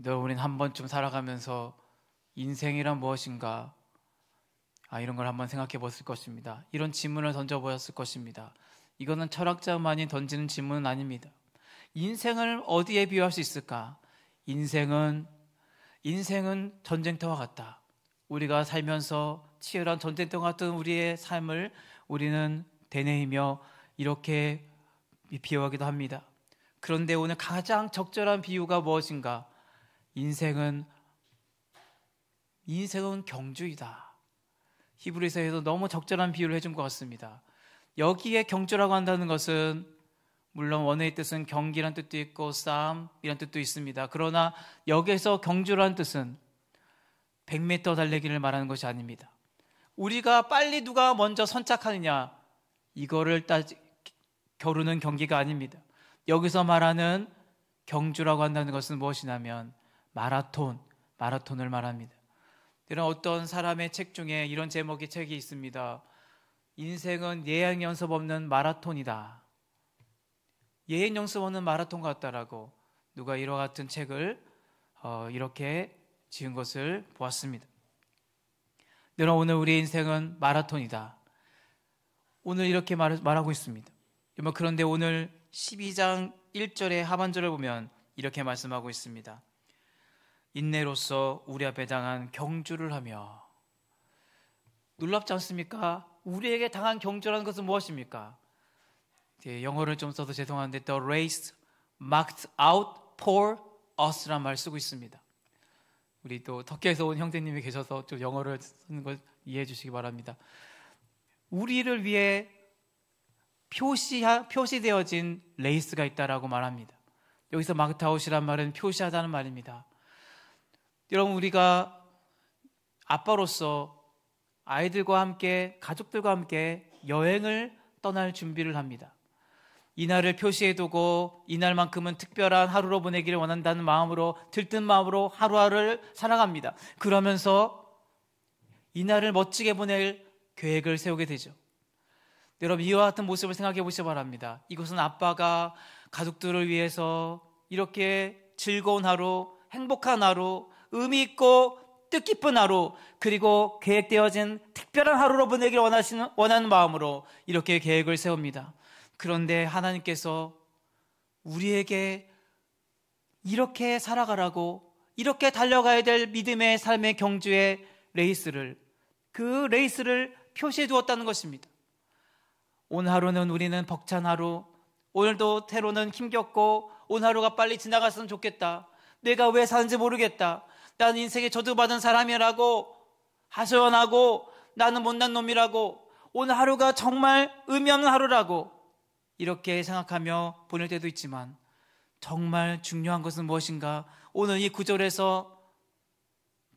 우린 한 번쯤 살아가면서 인생이란 무엇인가? 이런 걸 한번 생각해 봤을 것입니다. 이런 질문을 던져보았을 것입니다. 이거는 철학자만이 던지는 질문은 아닙니다. 인생을 어디에 비유할 수 있을까? 인생은 전쟁터와 같다. 우리가 살면서 치열한 전쟁터 같은 우리의 삶을 우리는 되뇌이며 이렇게 비유하기도 합니다. 그런데 오늘 가장 적절한 비유가 무엇인가? 인생은 경주이다. 히브리서에서 너무 적절한 비유를 해준 것 같습니다. 여기에 경주라고 한다는 것은 물론 원어의 뜻은 경기란 뜻도 있고 싸움이란 뜻도 있습니다. 그러나 여기에서 경주라는 뜻은 100m 달리기를 말하는 것이 아닙니다. 우리가 빨리 누가 먼저 선착하느냐, 이거를 겨루는 경기가 아닙니다. 여기서 말하는 경주라고 한다는 것은 무엇이냐면 마라톤을 말합니다. 이런 어떤 사람의 책 중에 이런 제목의 책이 있습니다. 인생은 예행 연습 없는 마라톤이다. 예행 연습 없는 마라톤 같다라고 누가 이와 같은 책을 이렇게 지은 것을 보았습니다. 여러분, 오늘 우리 인생은 마라톤이다. 오늘 이렇게 말하고 있습니다. 그런데 오늘 12장 1절의 하반절을 보면 이렇게 말씀하고 있습니다. 인내로서 우리 앞에 당한 경주를 하며. 놀랍지 않습니까? 우리에게 당한 경주라는 것은 무엇입니까? 영어를 좀 써서 죄송한데 The race marked out for us란 말 쓰고 있습니다. 우리 또 터키에서 온 형제님이 계셔서 좀 영어를 쓰는 걸 이해해 주시기 바랍니다. 우리를 위해 표시되어진 레이스가 있다라고 말합니다. 여기서 마크트아웃이란 말은 표시하다는 말입니다. 여러분, 우리가 아빠로서 아이들과 함께, 가족들과 함께 여행을 떠날 준비를 합니다. 이날을 표시해두고 이날만큼은 특별한 하루로 보내기를 원한다는 마음으로, 들뜬 마음으로 하루하루를 살아갑니다. 그러면서 이날을 멋지게 보낼 계획을 세우게 되죠. 여러분, 이와 같은 모습을 생각해 보시기 바랍니다. 이것은 아빠가 가족들을 위해서 이렇게 즐거운 하루, 행복한 하루, 의미 있고 뜻깊은 하루, 그리고 계획되어진 특별한 하루로 보내기를 원하는 마음으로 이렇게 계획을 세웁니다. 그런데 하나님께서 우리에게 이렇게 살아가라고, 이렇게 달려가야 될 믿음의 삶의 경주의 그 레이스를 표시해 두었다는 것입니다. 오늘 하루는 우리는 벅찬 하루, 오늘도 때로는 힘겹고 오늘 하루가 빨리 지나갔으면 좋겠다, 내가 왜 사는지 모르겠다, 나는 인생에 저주받은 사람이라고 하소연하고, 나는 못난 놈이라고, 오늘 하루가 정말 의미 없는 하루라고 이렇게 생각하며 보낼 때도 있지만, 정말 중요한 것은 무엇인가? 오늘 이 구절에서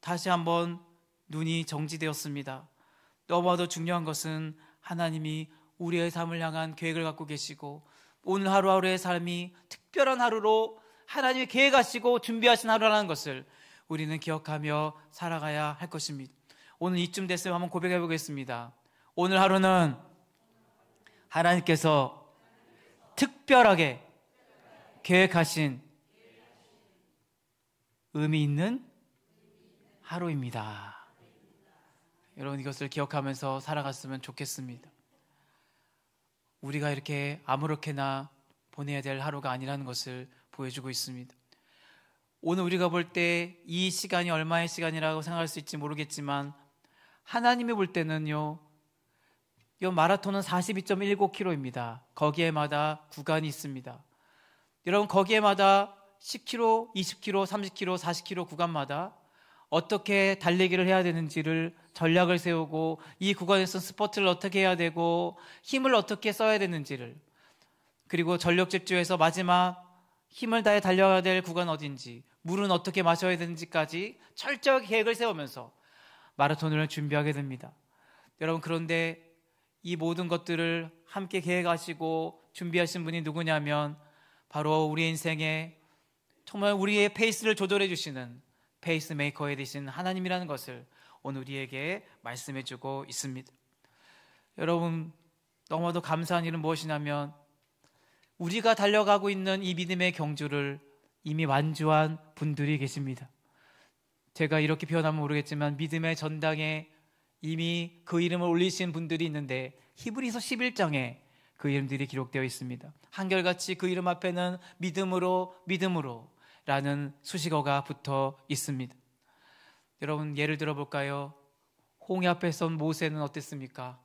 다시 한번 눈이 정지되었습니다. 너무나도 중요한 것은 하나님이 우리의 삶을 향한 계획을 갖고 계시고, 오늘 하루하루의 삶이 특별한 하루로 하나님이 계획하시고 준비하신 하루라는 것을 우리는 기억하며 살아가야 할 것입니다. 오늘 이쯤 됐으면 한번 고백해 보겠습니다. 오늘 하루는 하나님께서 특별하게 계획하신 의미 있는 하루입니다. 여러분, 이것을 기억하면서 살아갔으면 좋겠습니다. 우리가 이렇게 아무렇게나 보내야 될 하루가 아니라는 것을 보여주고 있습니다. 오늘 우리가 볼 때 이 시간이 얼마의 시간이라고 생각할 수 있지 모르겠지만, 하나님이 볼 때는요, 이 마라톤은 42.19km입니다. 거기에마다 구간이 있습니다. 여러분, 거기에마다 10km, 20km, 30km, 40km 구간마다 어떻게 달리기를 해야 되는지를 전략을 세우고, 이 구간에서 스퍼트를 어떻게 해야 되고 힘을 어떻게 써야 되는지를, 그리고 전력 질주에서 마지막 힘을 다해 달려야 될 구간 어딘지, 물은 어떻게 마셔야 되는지까지 철저하게 계획을 세우면서 마라톤을 준비하게 됩니다. 여러분, 그런데 이 모든 것들을 함께 계획하시고 준비하신 분이 누구냐면 바로 우리 인생에 정말 우리의 페이스를 조절해 주시는 페이스메이커에 되신 하나님이라는 것을 오늘 우리에게 말씀해 주고 있습니다. 여러분, 너무나도 감사한 일은 무엇이냐면 우리가 달려가고 있는 이 믿음의 경주를 이미 완주한 분들이 계십니다. 제가 이렇게 표현하면 모르겠지만 믿음의 전당에 이미 그 이름을 올리신 분들이 있는데 히브리서 11장에 그 이름들이 기록되어 있습니다. 한결같이 그 이름 앞에는 믿음으로 라는 수식어가 붙어 있습니다. 여러분, 예를 들어 볼까요? 홍해 앞에 선 모세는 어땠습니까?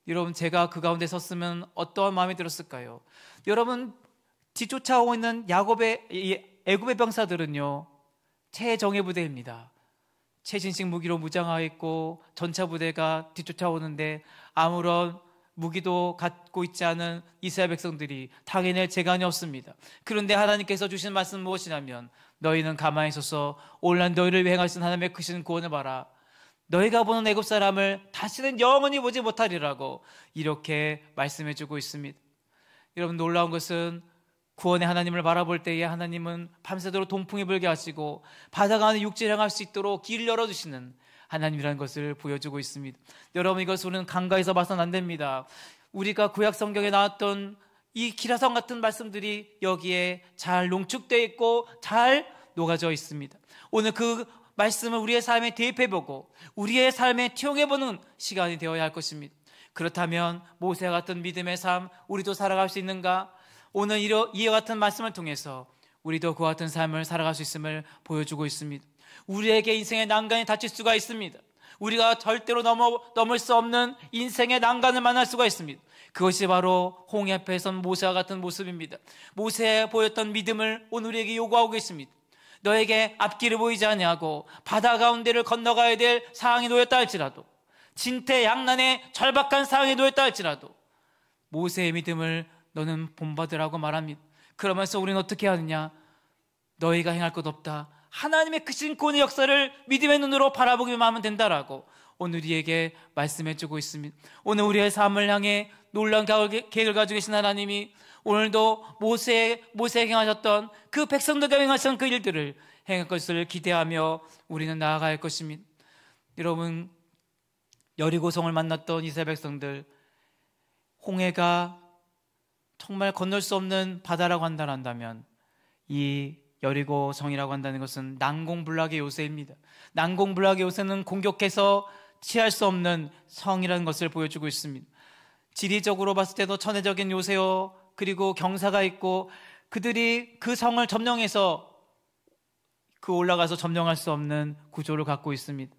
여러분, 제가 그 가운데 섰으면 어떠한 마음이 들었을까요? 여러분, 뒤쫓아오고 있는 애굽의 병사들은요, 최정예 부대입니다. 최신식 무기로 무장하여 있고 전차 부대가 뒤쫓아오는데 아무런 무기도 갖고 있지 않은 이스라엘 백성들이 당해낼 재간이 없습니다. 그런데 하나님께서 주신 말씀은 무엇이냐면, 너희는 가만히 있어서 오늘날 너희를 위행하신 하나님의 크신 구원을 봐라. 너희가 보는 애굽 사람을 다시는 영원히 보지 못하리라고 이렇게 말씀해주고 있습니다. 여러분, 놀라운 것은 구원의 하나님을 바라볼 때에 하나님은 밤새도록 동풍이 불게 하시고 바다가 안에 육지를 향할 수 있도록 길을 열어주시는 하나님이라는 것을 보여주고 있습니다. 여러분, 이것은 강가에서 봐서는 안 됩니다. 우리가 구약 성경에 나왔던 이 기라성 같은 말씀들이 여기에 잘 농축되어 있고 잘 녹아져 있습니다. 오늘 그 말씀을 우리의 삶에 대입해보고 우리의 삶에 투영해보는 시간이 되어야 할 것입니다. 그렇다면 모세와 같은 믿음의 삶 우리도 살아갈 수 있는가? 오늘 이와 같은 말씀을 통해서 우리도 그와 같은 삶을 살아갈 수 있음을 보여주고 있습니다. 우리에게 인생의 난간이 닥칠 수가 있습니다. 우리가 절대로 넘을 수 없는 인생의 난간을 만날 수가 있습니다. 그것이 바로 홍해 앞에 선 모세와 같은 모습입니다. 모세에 보였던 믿음을 오늘 우리에게 요구하고 계십니다. 너에게 앞길을 보이지 아니하고 바다 가운데를 건너가야 될 상황이 놓였다 할지라도, 진퇴양난의 절박한 상황이 놓였다 할지라도 모세의 믿음을 너는 본받으라고 말합니다. 그러면서 우리는 어떻게 하느냐? 너희가 행할 것 없다. 하나님의 크신 구원의 역사를 믿음의 눈으로 바라보기만 하면 된다라고 오늘 우리에게 말씀해주고 있습니다. 오늘 우리의 삶을 향해 놀라운 계획을 가지고 계신 하나님이 오늘도 모세에게 행하셨던 그 백성들과 행하셨던 그 일들을 행할 것을 기대하며 우리는 나아갈 것입니다. 여러분, 여리고성을 만났던 이스라엘 백성들, 홍해가 정말 건널 수 없는 바다라고 한다면 이 여리고성이라고 한다는 것은 난공불락의 요새입니다. 난공불락의 요새는 공격해서 취할 수 없는 성이라는 것을 보여주고 있습니다. 지리적으로 봤을 때도 천혜적인 요새요, 그리고 경사가 있고 그들이 그 성을 점령해서 올라가서 점령할 수 없는 구조를 갖고 있습니다.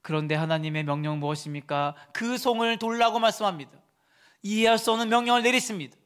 그런데 하나님의 명령은 무엇입니까? 그 성을 돌라고 말씀합니다. 이해할 수 없는 명령을 내리십니다.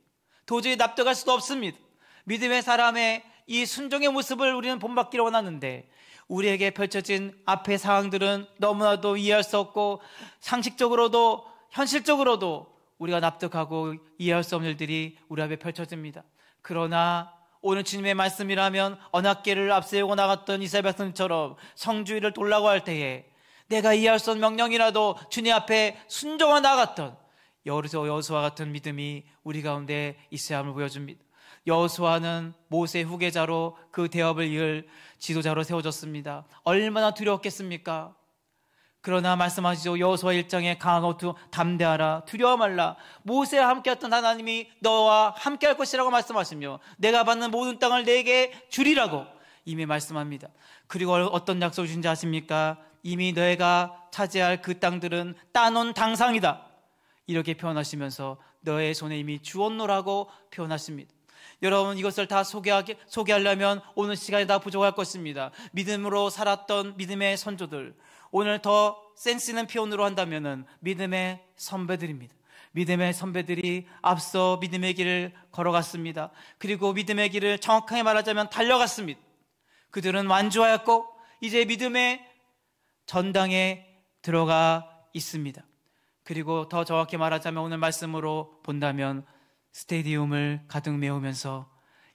도저히 납득할 수도 없습니다. 믿음의 사람의 이 순종의 모습을 우리는 본받기를 원하는데 우리에게 펼쳐진 앞의 상황들은 너무나도 이해할 수 없고 상식적으로도 현실적으로도 우리가 납득하고 이해할 수 없는 일들이 우리 앞에 펼쳐집니다. 그러나 오늘 주님의 말씀이라면 언약궤를 앞세우고 나갔던 이스라엘 백성처럼 성주의를 돌라고 할 때에 내가 이해할 수 없는 명령이라도 주님 앞에 순종하고 나갔던 여호수아 같은 믿음이 우리 가운데 있어야 함을 보여줍니다. 여호수아는 모세의 후계자로 그 대업을 이을 지도자로 세워졌습니다. 얼마나 두려웠겠습니까? 그러나 말씀하시죠. 여호수아 1장에 강한 어투 담대하라, 두려워 말라. 모세와 함께했던 하나님이 너와 함께할 것이라고 말씀하시며 내가 받는 모든 땅을 내게 주리라고 이미 말씀합니다. 그리고 어떤 약속을 주신지 아십니까? 이미 너희가 차지할 그 땅들은 따놓은 당상이다, 이렇게 표현하시면서 너의 손에 이미 주었노라고 표현하십니다. 여러분, 이것을 다 소개하려면 오늘 시간이 다 부족할 것입니다. 믿음으로 살았던 믿음의 선조들, 오늘 더 센스 있는 표현으로 한다면 믿음의 선배들입니다. 믿음의 선배들이 앞서 믿음의 길을 걸어갔습니다. 그리고 믿음의 길을 정확하게 말하자면 달려갔습니다. 그들은 완주하였고 이제 믿음의 전당에 들어가 있습니다. 그리고 더 정확히 말하자면 오늘 말씀으로 본다면 스테디움을 가득 메우면서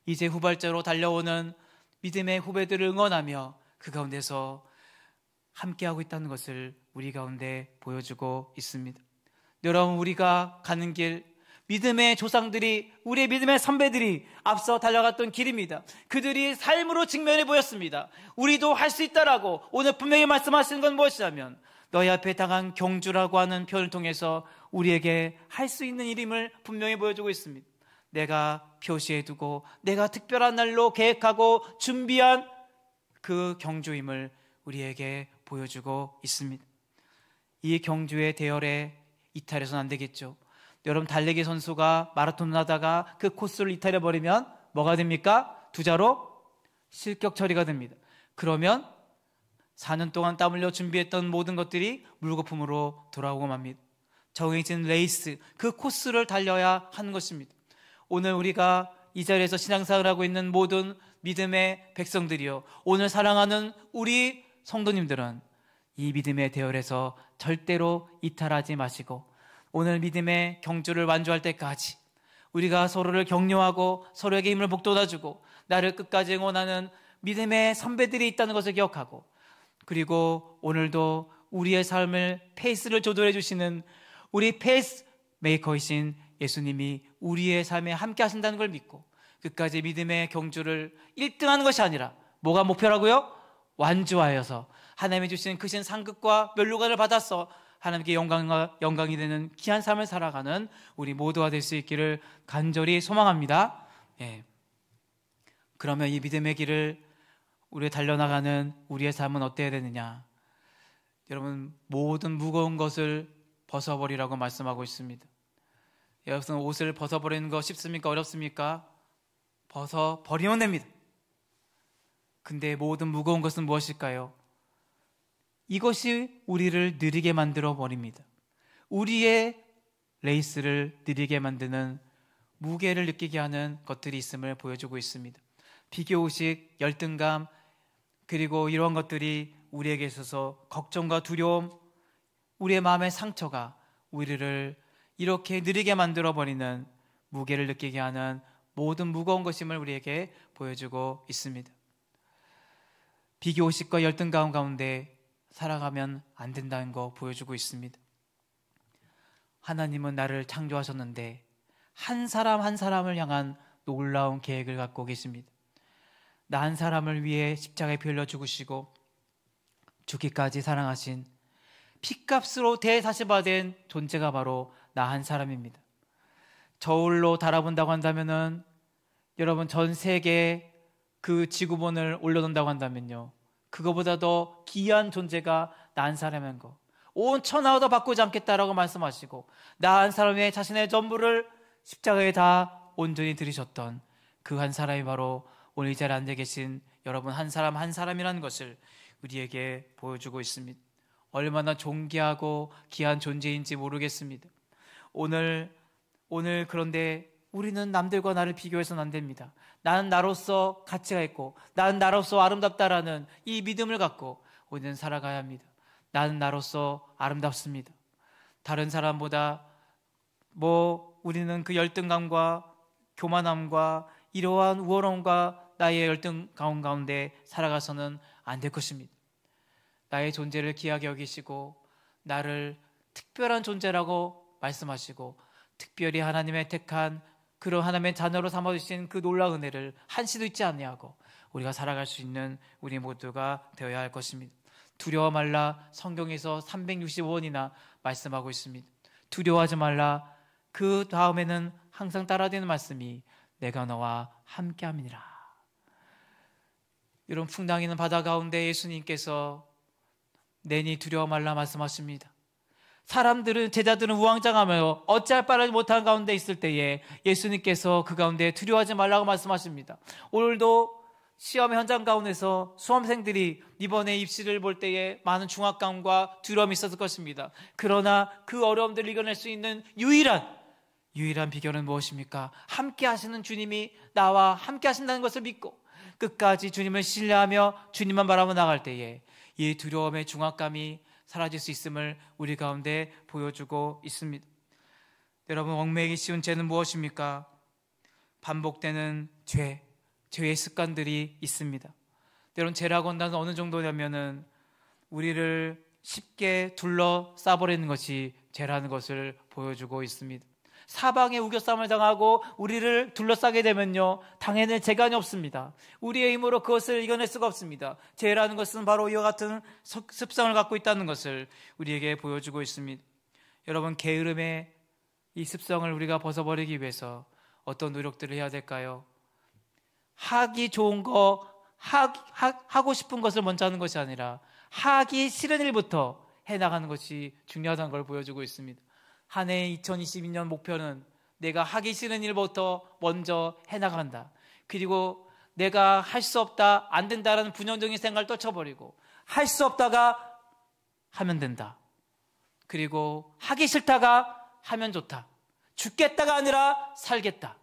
이제 후발자로 달려오는 믿음의 후배들을 응원하며 그 가운데서 함께하고 있다는 것을 우리 가운데 보여주고 있습니다. 여러분, 우리가 가는 길, 믿음의 조상들이, 우리의 믿음의 선배들이 앞서 달려갔던 길입니다. 그들이 삶으로 직면해 보였습니다. 우리도 할 수 있다라고 오늘 분명히 말씀하시는 건 무엇이냐면 너희 앞에 당한 경주라고 하는 표현을 통해서 우리에게 할 수 있는 일임을 분명히 보여주고 있습니다. 내가 표시해두고 내가 특별한 날로 계획하고 준비한 그 경주임을 우리에게 보여주고 있습니다. 이 경주의 대열에 이탈해서는 안 되겠죠. 여러분, 달리기 선수가 마라톤을 하다가 그 코스를 이탈해버리면 뭐가 됩니까? 두자로 실격 처리가 됩니다. 그러면 4년 동안 땀 흘려 준비했던 모든 것들이 물거품으로 돌아오고 맙니다. 정해진 레이스, 그 코스를 달려야 하는 것입니다. 오늘 우리가 이 자리에서 신앙생활을 하고 있는 모든 믿음의 백성들이요, 오늘 사랑하는 우리 성도님들은 이 믿음의 대열에서 절대로 이탈하지 마시고 오늘 믿음의 경주를 완주할 때까지 우리가 서로를 격려하고 서로에게 힘을 북돋아주고 나를 끝까지 응원하는 믿음의 선배들이 있다는 것을 기억하고, 그리고 오늘도 우리의 삶을 페이스를 조절해 주시는 우리 페이스 메이커이신 예수님이 우리의 삶에 함께 하신다는 걸 믿고 끝까지 믿음의 경주를 1등하는 것이 아니라 뭐가 목표라고요? 완주하여서 하나님이 주신 크신 상급과 면류관을 받아서 하나님께 영광이 되는 귀한 삶을 살아가는 우리 모두가 될 수 있기를 간절히 소망합니다. 예. 그러면 이 믿음의 길을 우리 달려나가는 우리의 삶은 어때야 되느냐? 여러분, 모든 무거운 것을 벗어버리라고 말씀하고 있습니다. 여러분, 옷을 벗어버리는 거 쉽습니까? 어렵습니까? 벗어버리면 됩니다. 근데 모든 무거운 것은 무엇일까요? 이것이 우리를 느리게 만들어 버립니다. 우리의 레이스를 느리게 만드는, 무게를 느끼게 하는 것들이 있음을 보여주고 있습니다. 비교의식, 열등감, 그리고 이러한 것들이 우리에게 있어서 걱정과 두려움, 우리의 마음의 상처가 우리를 이렇게 느리게 만들어버리는, 무게를 느끼게 하는 모든 무거운 것임을 우리에게 보여주고 있습니다. 비교의식과 열등감 가운데 살아가면 안 된다는 거 보여주고 있습니다. 하나님은 나를 창조하셨는데 한 사람 한 사람을 향한 놀라운 계획을 갖고 계십니다. 나 한 사람을 위해 십자가에 피 흘려 죽으시고 죽기까지 사랑하신 피값으로 대사시받은 존재가 바로 나 한 사람입니다. 저울로 달아본다고 한다면은, 여러분, 전 세계 그 지구본을 올려놓는다고 한다면요, 그거보다 더 귀한 존재가 나 한 사람인 거, 온 천하도 바꾸지 않겠다라고 말씀하시고 나 한 사람의 자신의 전부를 십자가에 다 온전히 들이셨던 그 한 사람이 바로 오늘 이 자리에 앉아 계신 여러분 한 사람 한 사람이라는 것을 우리에게 보여주고 있습니다. 얼마나 존귀하고 귀한 존재인지 모르겠습니다. 오늘 그런데 우리는 남들과 나를 비교해서는 안 됩니다. 나는 나로서 가치가 있고 나는 나로서 아름답다라는 이 믿음을 갖고 우리는 살아가야 합니다. 나는 나로서 아름답습니다. 다른 사람보다 우리는 그 열등감과 교만함과 이러한 우월함과 나의 열등감 가운데 살아가서는 안 될 것입니다. 나의 존재를 귀하게 여기시고 나를 특별한 존재라고 말씀하시고 특별히 하나님의 택한 그런 하나님의 자녀로 삼아주신 그 놀라운 은혜를 한시도 잊지 아니하고 우리가 살아갈 수 있는 우리 모두가 되어야 할 것입니다. 두려워 말라, 성경에서 365번이나 말씀하고 있습니다. 두려워하지 말라. 그 다음에는 항상 따라되는 말씀이 내가 너와 함께함이니라. 이런 풍랑이는 바다 가운데 예수님께서 내니 두려워 말라 말씀하십니다. 제자들은 우왕좌왕하며 어찌할 바를 못한 가운데 있을 때에 예수님께서 그 가운데 두려워하지 말라고 말씀하십니다. 오늘도 시험 현장 가운데서 수험생들이 이번에 입시를 볼 때에 많은 중압감과 두려움이 있었을 것입니다. 그러나 그 어려움들을 이겨낼 수 있는 유일한 비결은 무엇입니까? 함께 하시는 주님이 나와 함께 하신다는 것을 믿고 끝까지 주님을 신뢰하며 주님만 바라보며 나갈 때에 이 두려움의 중압감이 사라질 수 있음을 우리 가운데 보여주고 있습니다. 여러분, 얽매이기 쉬운 죄는 무엇입니까? 반복되는 죄의 습관들이 있습니다. 여러분, 죄라고 한다는 어느 정도냐면은 우리를 쉽게 둘러싸버리는 것이 죄라는 것을 보여주고 있습니다. 사방에 우겨싸움을 당하고 우리를 둘러싸게 되면요, 당해낼 재간이 없습니다. 우리의 힘으로 그것을 이겨낼 수가 없습니다. 죄라는 것은 바로 이와 같은 습성을 갖고 있다는 것을 우리에게 보여주고 있습니다. 여러분, 게으름의 이 습성을 우리가 벗어버리기 위해서 어떤 노력들을 해야 될까요? 하기 좋은 거, 하고 싶은 것을 먼저 하는 것이 아니라 하기 싫은 일부터 해나가는 것이 중요하다는 걸 보여주고 있습니다. 한 해 2022년 목표는 내가 하기 싫은 일부터 먼저 해나간다. 그리고 내가 할 수 없다, 안 된다라는 부정적인 생각을 떨쳐버리고 할 수 없다가 하면 된다. 그리고 하기 싫다가 하면 좋다. 죽겠다가 아니라 살겠다.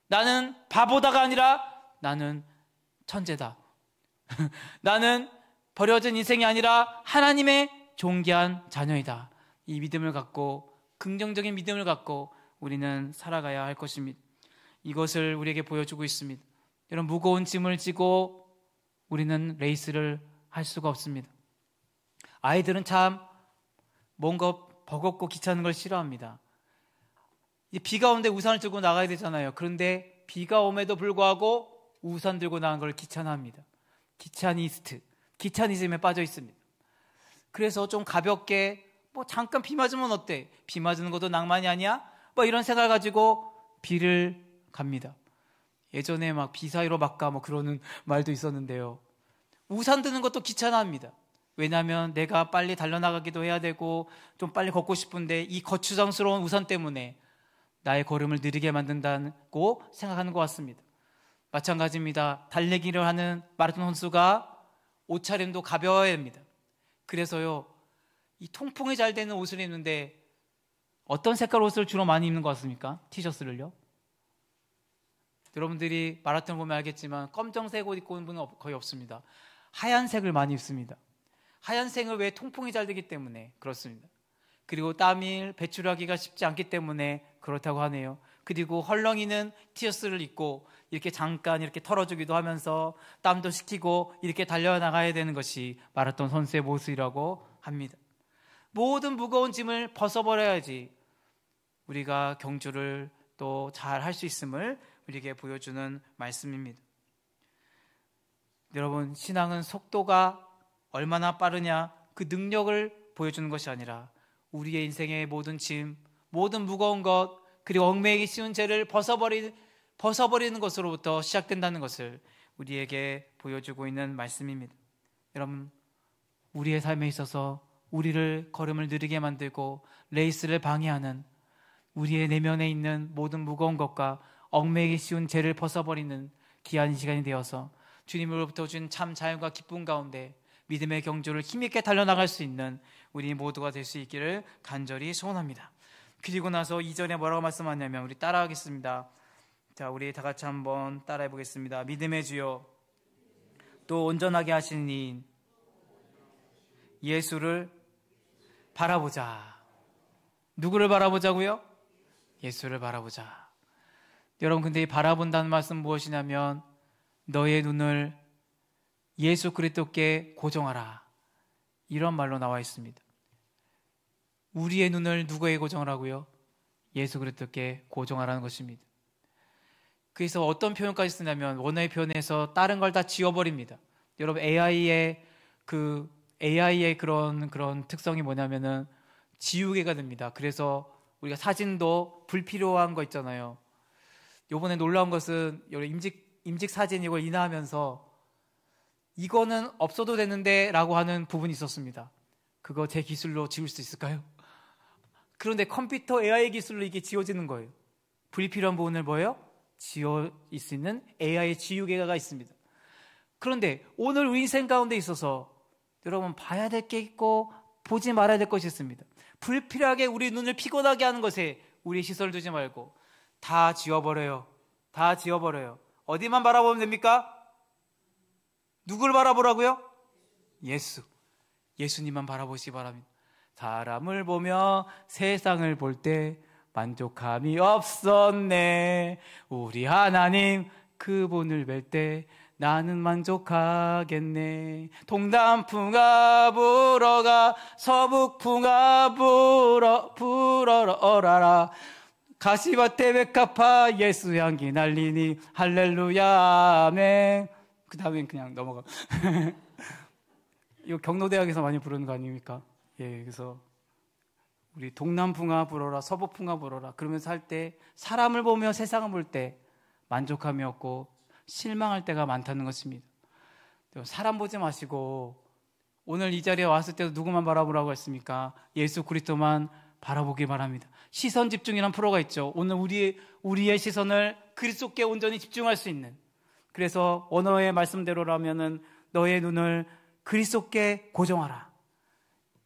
나는 바보다가 아니라 나는 천재다. 나는 버려진 인생이 아니라 하나님의 존귀한 자녀이다. 이 믿음을 갖고, 긍정적인 믿음을 갖고 우리는 살아가야 할 것입니다. 이것을 우리에게 보여주고 있습니다. 여러분, 무거운 짐을 지고 우리는 레이스를 할 수가 없습니다. 아이들은 참 뭔가 버겁고 귀찮은 걸 싫어합니다. 비가 오는데 우산을 들고 나가야 되잖아요. 그런데 비가 옴에도 불구하고 우산 들고 나간 걸 귀찮아합니다. 귀차니즘에 빠져 있습니다. 그래서 좀 가볍게 잠깐 비 맞으면 어때? 비 맞는 것도 낭만이 아니야? 이런 생각을 가지고 비를 갑니다. 예전에 막 비 사이로 막가 그러는 말도 있었는데요. 우산 드는 것도 귀찮아합니다. 왜냐하면 내가 빨리 달려나가기도 해야 되고 좀 빨리 걷고 싶은데 이 거추장스러운 우산 때문에 나의 걸음을 느리게 만든다고 생각하는 것 같습니다. 마찬가지입니다. 달리기를 하는 마라톤 선수가 옷차림도 가벼워야 합니다. 그래서요, 이 통풍이 잘 되는 옷을 입는데 어떤 색깔 옷을 주로 많이 입는 것 같습니까? 티셔츠를요? 여러분들이 마라톤 보면 알겠지만 검정색 옷 입고 오는 분은 거의 없습니다. 하얀색을 많이 입습니다. 하얀색은 왜 통풍이 잘 되기 때문에 그렇습니다. 그리고 땀을 배출하기가 쉽지 않기 때문에 그렇다고 하네요. 그리고 헐렁이는 티셔츠를 입고 이렇게 잠깐 이렇게 털어주기도 하면서 땀도 식히고 이렇게 달려나가야 되는 것이 마라톤 선수의 모습이라고 합니다. 모든 무거운 짐을 벗어버려야지 우리가 경주를 또 잘 할 수 있음을 우리에게 보여주는 말씀입니다. 여러분, 신앙은 속도가 얼마나 빠르냐 그 능력을 보여주는 것이 아니라 우리의 인생의 모든 짐, 모든 무거운 것, 그리고 얽매이기 쉬운 죄를 벗어버리는 것으로부터 시작된다는 것을 우리에게 보여주고 있는 말씀입니다. 여러분, 우리의 삶에 있어서 우리를 걸음을 느리게 만들고 레이스를 방해하는 우리의 내면에 있는 모든 무거운 것과 얽매이기 쉬운 죄를 벗어버리는 귀한 시간이 되어서 주님으로부터 준 참 자유와 기쁨 가운데 믿음의 경주를 힘있게 달려나갈 수 있는 우리 모두가 될 수 있기를 간절히 소원합니다. 그리고 나서 2절에 뭐라고 말씀하냐면, 우리 따라하겠습니다. 자, 우리 다 같이 한번 따라해 보겠습니다. 믿음의 주여, 또 온전하게 하시는 이인 예수를 바라보자. 누구를 바라보자고요? 예수를 바라보자. 여러분, 근데 이 바라본다는 말씀 무엇이냐면 너의 눈을 예수 그리스도께 고정하라, 이런 말로 나와 있습니다. 우리의 눈을 누구에게 고정을 하고요? 예수 그리스도께 고정하라는 것입니다. 그래서 어떤 표현까지 쓰냐면 원어의 표현에서 다른 걸 다 지워버립니다. 여러분, AI의 그런 특성이 뭐냐면은 지우개가 됩니다. 그래서 우리가 사진도 불필요한 거 있잖아요. 요번에 놀라운 것은 임직 사진 이걸 인화하면서 이거는 없어도 되는데 라고 하는 부분이 있었습니다. 그거 제 기술로 지울 수 있을까요? 그런데 컴퓨터 AI 기술로 이게 지워지는 거예요. 불필요한 부분을 뭐예요? 지워질 수 있는 AI 지우개가 있습니다. 그런데 오늘 우리 인생 가운데 있어서 여러분, 봐야 될 게 있고 보지 말아야 될 것이 있습니다. 불필요하게 우리 눈을 피곤하게 하는 것에 우리 시선을 두지 말고 다 지워버려요. 다 지워버려요. 어디만 바라보면 됩니까? 누구를 바라보라고요? 예수. 예수님만 바라보시기 바랍니다. 사람을 보며 세상을 볼 때 만족함이 없었네. 우리 하나님 그분을 뵐 때 나는 만족하겠네. 동남풍아 불어가 서북풍아 불어라. 가시밭에 백합화 예수 향기 날리니 할렐루야 아멘. 그 다음엔 그냥 넘어가. 이거 경로대학에서 많이 부르는 거 아닙니까? 예, 그래서 우리 동남풍아 불어라, 서북풍아 불어라 그러면서 할 때 사람을 보며 세상을 볼 때 만족함이 없고 실망할 때가 많다는 것입니다. 사람 보지 마시고 오늘 이 자리에 왔을 때도 누구만 바라보라고 했습니까? 예수 그리스도만 바라보기 바랍니다. 시선 집중이라는 프로가 있죠. 오늘 우리의 시선을 그리스도께 온전히 집중할 수 있는, 그래서 언어의 말씀대로라면은 너의 눈을 그리스도께 고정하라,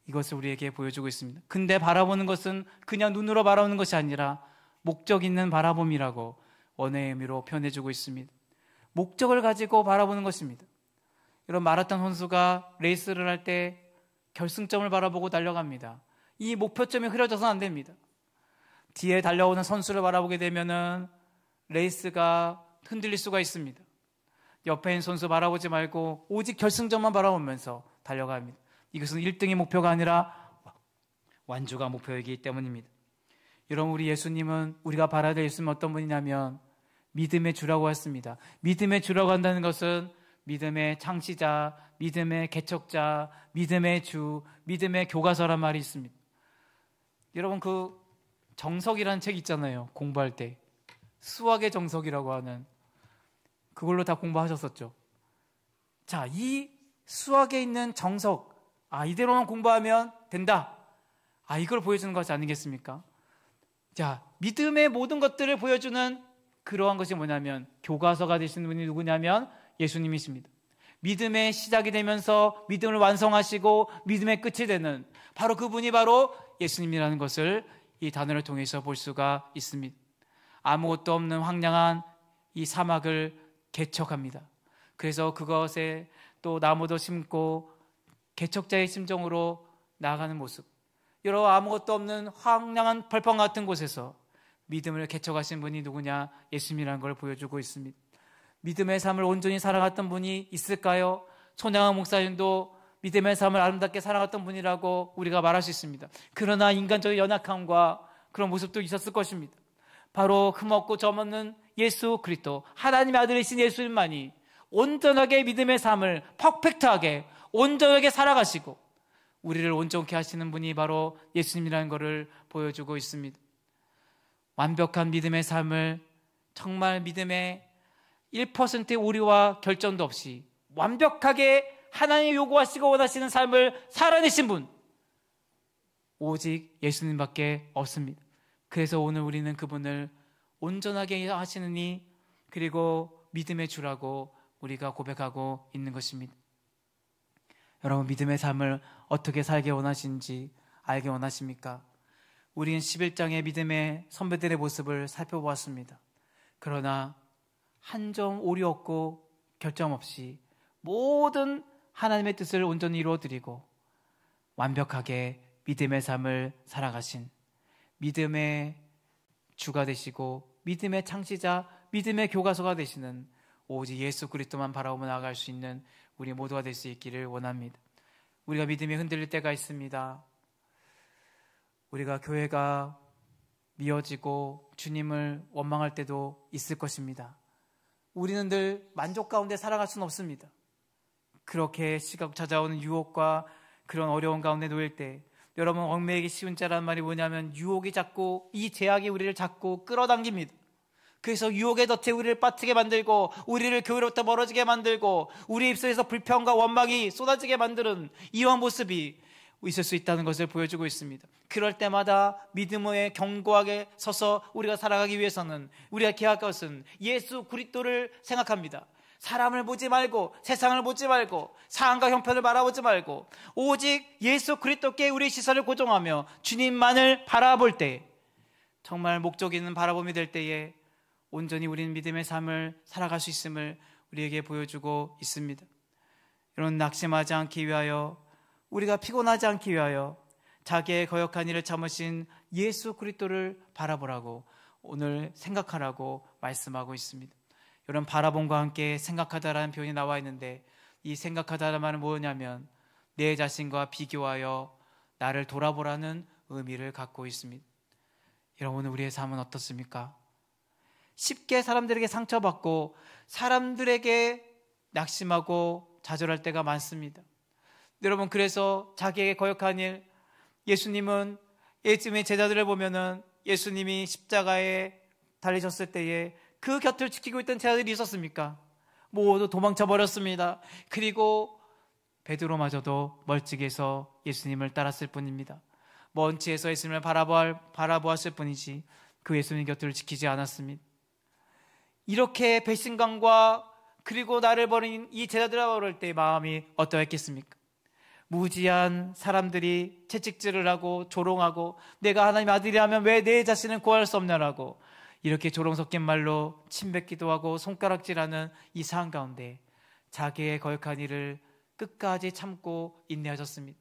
이것을 우리에게 보여주고 있습니다. 근데 바라보는 것은 그냥 눈으로 바라보는 것이 아니라 목적 있는 바라봄이라고 언어의 의미로 표현해주고 있습니다. 목적을 가지고 바라보는 것입니다. 이런 마라톤 선수가 레이스를 할 때 결승점을 바라보고 달려갑니다. 이 목표점이 흐려져서는 안 됩니다. 뒤에 달려오는 선수를 바라보게 되면은 레이스가 흔들릴 수가 있습니다. 옆에 있는 선수 바라보지 말고 오직 결승점만 바라보면서 달려가야 합니다. 이것은 1등이 목표가 아니라 완주가 목표이기 때문입니다. 여러분, 우리 예수님은 우리가 바라야 될 예수님은 어떤 분이냐면 믿음의 주라고 했습니다. 믿음의 주라고 한다는 것은 믿음의 창시자, 믿음의 개척자, 믿음의 주, 믿음의 교과서란 말이 있습니다. 여러분, 그 정석이라는 책 있잖아요. 공부할 때 수학의 정석이라고 하는, 그걸로 다 공부하셨었죠. 자, 이 수학에 있는 정석, 이대로만 공부하면 된다, 이걸 보여주는 것이 아니겠습니까? 자, 믿음의 모든 것들을 보여주는 그러한 것이 뭐냐면 교과서가 되시는 분이 누구냐면 예수님이십니다. 믿음의 시작이 되면서 믿음을 완성하시고 믿음의 끝이 되는 바로 그분이 바로 예수님이라는 것을 이 단어를 통해서 볼 수가 있습니다. 아무것도 없는 황량한 이 사막을 개척합니다. 그래서 그것에 또 나무도 심고 개척자의 심정으로 나아가는 모습, 여러 아무것도 없는 황량한 벌판 같은 곳에서 믿음을 개척하신 분이 누구냐? 예수님이라는 걸 보여주고 있습니다. 믿음의 삶을 온전히 살아갔던 분이 있을까요? 손양원 목사님도 믿음의 삶을 아름답게 살아갔던 분이라고 우리가 말할 수 있습니다. 그러나 인간적인 연약함과 그런 모습도 있었을 것입니다. 바로 흠없고 점없는 예수 그리스도, 하나님의 아들이신 예수님만이 온전하게 믿음의 삶을 퍼펙트하게 온전하게 살아가시고 우리를 온전케 하시는 분이 바로 예수님이라는 것을 보여주고 있습니다. 완벽한 믿음의 삶을 정말 믿음의 1%의 오류와 결점도 없이 완벽하게 하나님이 요구하시고 원하시는 삶을 살아내신 분, 오직 예수님밖에 없습니다. 그래서 오늘 우리는 그분을 온전하게 하시는 이, 그리고 믿음의 주라고 우리가 고백하고 있는 것입니다. 여러분, 믿음의 삶을 어떻게 살게 원하시는지 알게 원하십니까? 우리는 11장의 믿음의 선배들의 모습을 살펴보았습니다. 그러나 한 점 오류 없고 결점 없이 모든 하나님의 뜻을 온전히 이루어드리고 완벽하게 믿음의 삶을 살아가신 믿음의 주가 되시고 믿음의 창시자, 믿음의 교과서가 되시는 오직 예수 그리스도만 바라보며 나아갈 수 있는 우리 모두가 될 수 있기를 원합니다. 우리가 믿음이 흔들릴 때가 있습니다. 우리가 교회가 미어지고 주님을 원망할 때도 있을 것입니다. 우리는 늘 만족 가운데 살아갈 수는 없습니다. 그렇게 시각 찾아오는 유혹과 그런 어려운 가운데 놓일 때, 여러분, 얽매이기 쉬운 자라는 말이 뭐냐면 유혹이 자꾸, 이 제약이 우리를 자꾸 끌어당깁니다. 그래서 유혹의 덫에 우리를 빠뜨게 만들고 우리를 교회로부터 멀어지게 만들고 우리 입술에서 불평과 원망이 쏟아지게 만드는 이러한 모습이 있을 수 있다는 것을 보여주고 있습니다. 그럴 때마다 믿음에 견고하게 서서 우리가 살아가기 위해서는 우리가 기억할 것은 예수 그리스도를 생각합니다. 사람을 보지 말고 세상을 보지 말고 상황과 형편을 바라보지 말고 오직 예수 그리스도께 우리의 시선을 고정하며 주님만을 바라볼 때, 정말 목적 있는 바라봄이 될 때에 온전히 우리는 믿음의 삶을 살아갈 수 있음을 우리에게 보여주고 있습니다. 여러분, 낙심하지 않기 위하여, 우리가 피곤하지 않기 위하여 자기의 거역한 일을 참으신 예수 그리스도를 바라보라고 오늘 생각하라고 말씀하고 있습니다. 여러분, 바라봄과 함께 생각하다라는 표현이 나와 있는데, 이 생각하다라는 말은 뭐냐면 내 자신과 비교하여 나를 돌아보라는 의미를 갖고 있습니다. 여러분, 오늘 우리의 삶은 어떻습니까? 쉽게 사람들에게 상처받고 사람들에게 낙심하고 좌절할 때가 많습니다. 여러분, 그래서 자기에게 거역한 일, 예수님은 예수님의 제자들을 보면은 예수님이 십자가에 달리셨을 때에 그 곁을 지키고 있던 제자들이 있었습니까? 모두 도망쳐 버렸습니다. 그리고 베드로마저도 멀찍이에서 예수님을 따랐을 뿐입니다. 먼 지에서 예수님을 바라보았을 뿐이지 그 예수님 곁을 지키지 않았습니다. 이렇게 배신감과 그리고 나를 버린 이 제자들을 버릴 때 마음이 어떠했겠습니까? 무지한 사람들이 채찍질을 하고 조롱하고 내가 하나님의 아들이라면 왜 내 자신을 구할 수 없냐라고 이렇게 조롱 섞인 말로 침뱉기도 하고 손가락질하는 이 상황 가운데 자기의 거역한 일을 끝까지 참고 인내하셨습니다.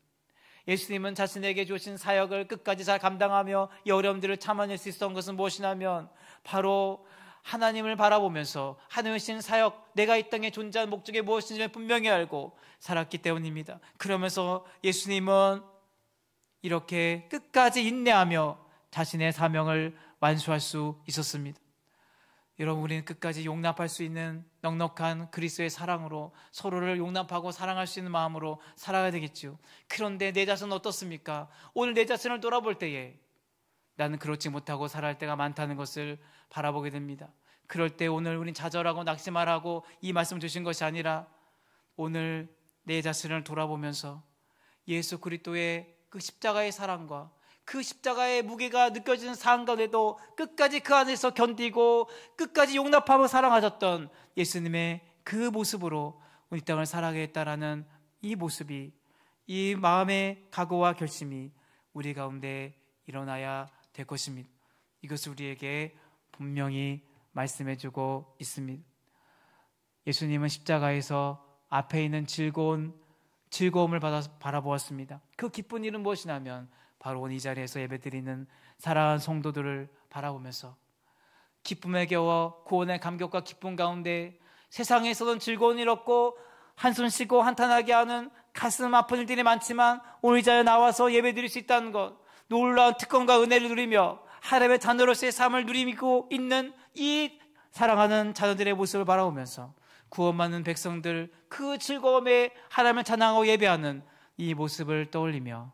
예수님은 자신에게 주신 사역을 끝까지 잘 감당하며 이 어려움들을 참아낼 수 있었던 것은 무엇이냐면 바로 하나님을 바라보면서 하나님의 주신 사역, 내가 이 땅에 존재하는 목적이 무엇인지 분명히 알고 살았기 때문입니다. 그러면서 예수님은 이렇게 끝까지 인내하며 자신의 사명을 완수할 수 있었습니다. 여러분, 우리는 끝까지 용납할 수 있는 넉넉한 그리스도의 사랑으로 서로를 용납하고 사랑할 수 있는 마음으로 살아야 되겠죠. 그런데 내 자신은 어떻습니까? 오늘 내 자신을 돌아볼 때에 나는 그렇지 못하고 살아갈 때가 많다는 것을 바라보게 됩니다. 그럴 때 오늘 우린 좌절하고 낙심하라고 이 말씀을 주신 것이 아니라 오늘 내 자신을 돌아보면서 예수 그리스도의 그 십자가의 사랑과 그 십자가의 무게가 느껴지는 상황 가운데도 끝까지 그 안에서 견디고 끝까지 용납하고 사랑하셨던 예수님의 그 모습으로 우리 땅을 살아가겠다라는 이 모습이, 이 마음의 각오와 결심이 우리 가운데 일어나야 될 것입니다. 이것을 우리에게 분명히 말씀해주고 있습니다. 예수님은 십자가에서 앞에 있는 즐거움을 바라보았습니다. 그 기쁜 일은 무엇이냐면 바로 오늘 이 자리에서 예배드리는 사랑하는 성도들을 바라보면서 기쁨에 겨워 구원의 감격과 기쁨 가운데 세상에서는 즐거운 일 없고 한숨 쉬고 한탄하게 하는 가슴 아픈 일들이 많지만 오늘 이 자리에 나와서 예배드릴 수 있다는 것, 놀라운 특권과 은혜를 누리며 하나님의 자녀로서의 삶을 누리고 있는 이 사랑하는 자녀들의 모습을 바라보면서 구원받는 백성들 그 즐거움에 하나님을 찬양하고 예배하는 이 모습을 떠올리며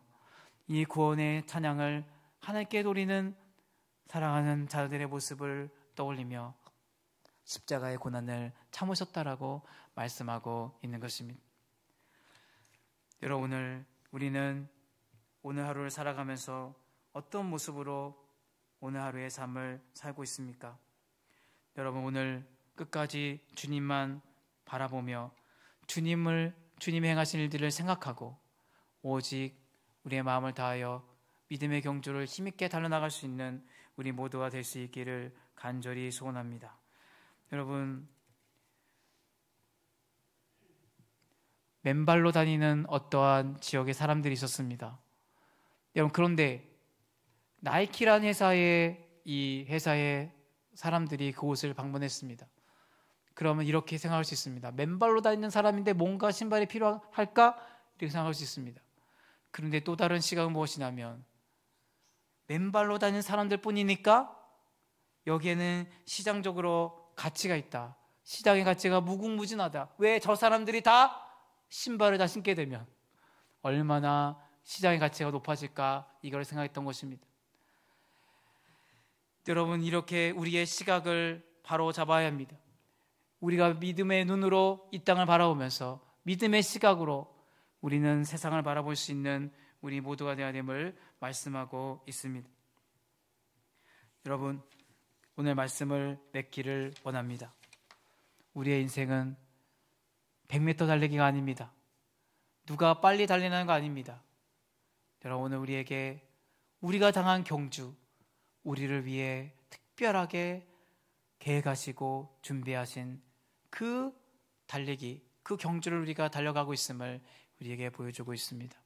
이 구원의 찬양을 하나님께 돌리는 사랑하는 자녀들의 모습을 떠올리며 십자가의 고난을 참으셨다라고 말씀하고 있는 것입니다. 여러분, 우리는 오늘 하루를 살아가면서 어떤 모습으로 오늘 하루의 삶을 살고 있습니까? 여러분, 오늘 끝까지 주님만 바라보며 주님이 행하신 일들을 생각하고 오직 우리의 마음을 다하여 믿음의 경주를 힘있게 달려나갈 수 있는 우리 모두가 될 수 있기를 간절히 소원합니다. 여러분, 맨발로 다니는 어떠한 지역의 사람들이 있었습니다. 여러분, 그런데 나이키라는 이 회사의 사람들이 그곳을 방문했습니다. 그러면 이렇게 생각할 수 있습니다. 맨발로 다니는 사람인데 뭔가 신발이 필요할까? 이렇게 생각할 수 있습니다. 그런데 또 다른 시각은 무엇이냐면 맨발로 다니는 사람들 뿐이니까 여기에는 시장적으로 가치가 있다. 시장의 가치가 무궁무진하다. 왜 저 사람들이 다 신발을 다 신게 되면 얼마나 시장의 가치가 높아질까, 이걸 생각했던 것입니다. 여러분, 이렇게 우리의 시각을 바로 잡아야 합니다. 우리가 믿음의 눈으로 이 땅을 바라보면서 믿음의 시각으로 우리는 세상을 바라볼 수 있는 우리 모두가 되어야 됨을 말씀하고 있습니다. 여러분, 오늘 말씀을 맺기를 원합니다. 우리의 인생은 100m 달리기가 아닙니다. 누가 빨리 달리는 거 아닙니다. 여러분, 오늘 우리에게 우리가 당한 경주, 우리를 위해 특별하게 계획하시고 준비하신 그 달리기, 그 경주를 우리가 달려가고 있음을 우리에게 보여주고 있습니다.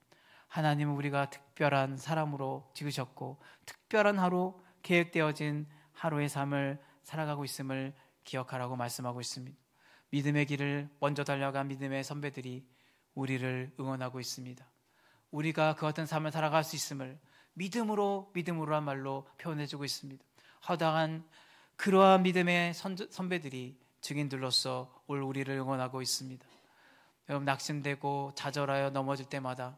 하나님은 우리가 특별한 사람으로 지으셨고 특별한 하루, 계획되어진 하루의 삶을 살아가고 있음을 기억하라고 말씀하고 있습니다. 믿음의 길을 먼저 달려간 믿음의 선배들이 우리를 응원하고 있습니다. 우리가 그 같은 삶을 살아갈 수 있음을 믿음으로란 말로 표현해주고 있습니다. 허다한 그러한 믿음의 선배들이 증인들로서 올 우리를 응원하고 있습니다. 여러분, 낙심되고 좌절하여 넘어질 때마다,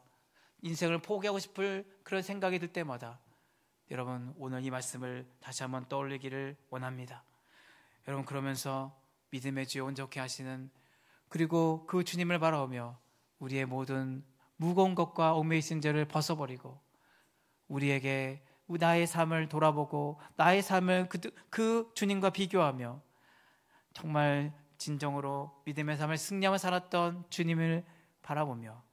인생을 포기하고 싶을 그런 생각이 들 때마다 여러분, 오늘 이 말씀을 다시 한번 떠올리기를 원합니다. 여러분, 그러면서 믿음의 주에 온전케 하시는, 그리고 그 주님을 바라보며 우리의 모든 무거운 것과 얽매이신 죄를 벗어버리고 우리에게 나의 삶을 돌아보고 나의 삶을 그 주님과 비교하며 정말 진정으로 믿음의 삶을 승리하며 살았던 주님을 바라보며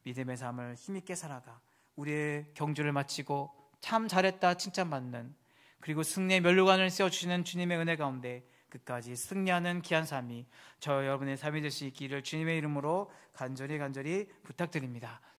믿음의 삶을 힘있게 살아가 우리의 경주를 마치고 참 잘했다 칭찬받는, 그리고 승리의 면류관을 세워주시는 주님의 은혜 가운데 끝까지 승리하는 귀한 삶이 저 여러분의 삶이 될 수 있기를 주님의 이름으로 간절히 부탁드립니다.